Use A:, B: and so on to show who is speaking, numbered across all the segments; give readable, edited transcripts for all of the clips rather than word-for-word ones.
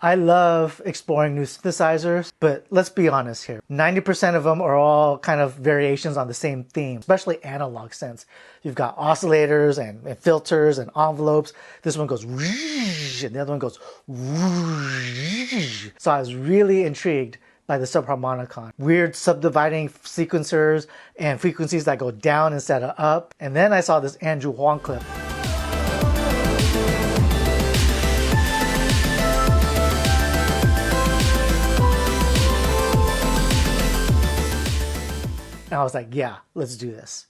A: I love exploring new synthesizers, but let's be honest here. 90% of them are all kind of variations on the same theme, especially analog synths. You've got oscillators and filters and envelopes. This one goes and the other one goes. So I was really intrigued by the Subharmonicon. Weird subdividing sequencers and frequencies that go down instead of up. And then I saw this Andrew Huang clip. And I was like, yeah, let's do this.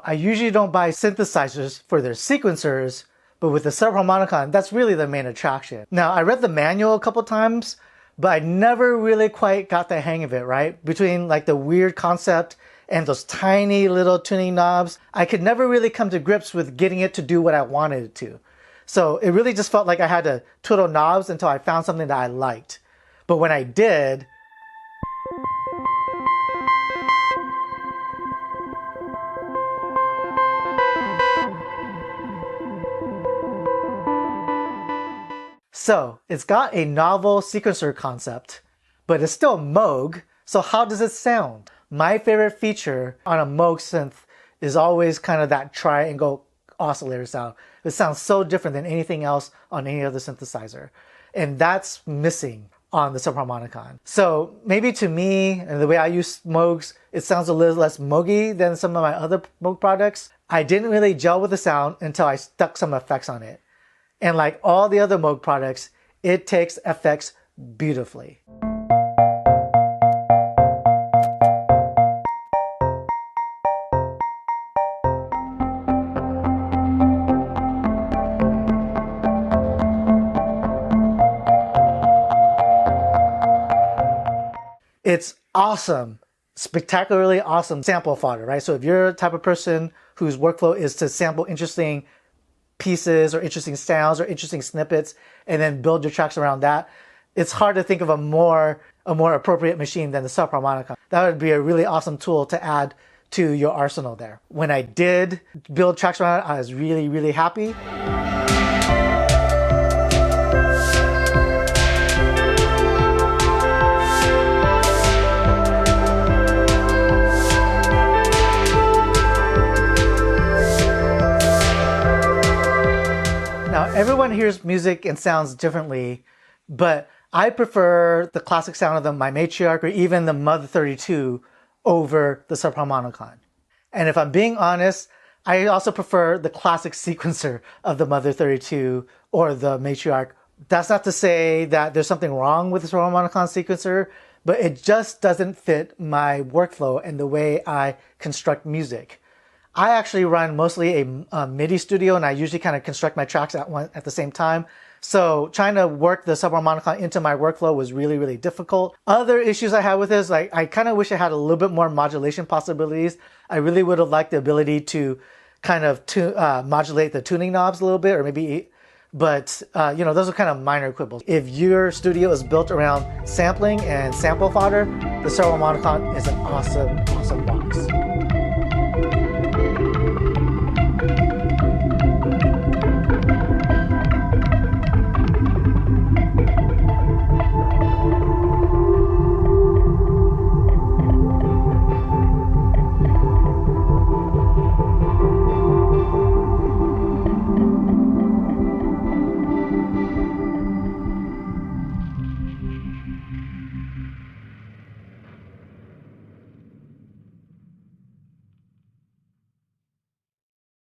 A: I usually don't buy synthesizers for their sequencers, but with the Subharmonicon, that's really the main attraction. Now, I read the manual a couple times, but I never really quite got the hang of it, right? Between like the weird concept and those tiny little tuning knobs, I could never really come to grips with getting it to do what I wanted it to. So it really just felt like I had to twiddle knobs until I found something that I liked. But when I did, so it's got a novel sequencer concept, but it's still Moog. So how does it sound? My favorite feature on a Moog synth is always kind of that triangle oscillator sound. It sounds so different than anything else on any other synthesizer. And that's missing on the Subharmonicon. So maybe to me, and the way I use Moogs, it sounds a little less Moogy than some of my other Moog products. I didn't really gel with the sound until I stuck some effects on it. And like all the other Moog products, it takes effects beautifully. It's awesome, spectacularly awesome sample fodder, right? So if you're the type of person whose workflow is to sample interesting pieces or interesting sounds or interesting snippets and then build your tracks around that, it's hard to think of a more appropriate machine than the Subharmonicon. That would be a really awesome tool to add to your arsenal there. When I did build tracks around it, I was really, really happy. Now, everyone hears music and sounds differently, but I prefer the classic sound of my Matriarch or even the Mother 32 over the Subharmonicon. And if I'm being honest, I also prefer the classic sequencer of the Mother 32 or the Matriarch. That's not to say that there's something wrong with the Subharmonicon sequencer, but it just doesn't fit my workflow and the way I construct music. I actually run mostly a MIDI studio, and I usually kind of construct my tracks at the same time. So trying to work the Subharmonicon into my workflow was really, really difficult. Other issues I had with this, like I kind of wish it had a little bit more modulation possibilities. I really would have liked the ability to kind of modulate the tuning knobs a little bit, or maybe, but you know, those are kind of minor quibbles. If your studio is built around sampling and sample fodder, the Subharmonicon is an awesome, awesome box.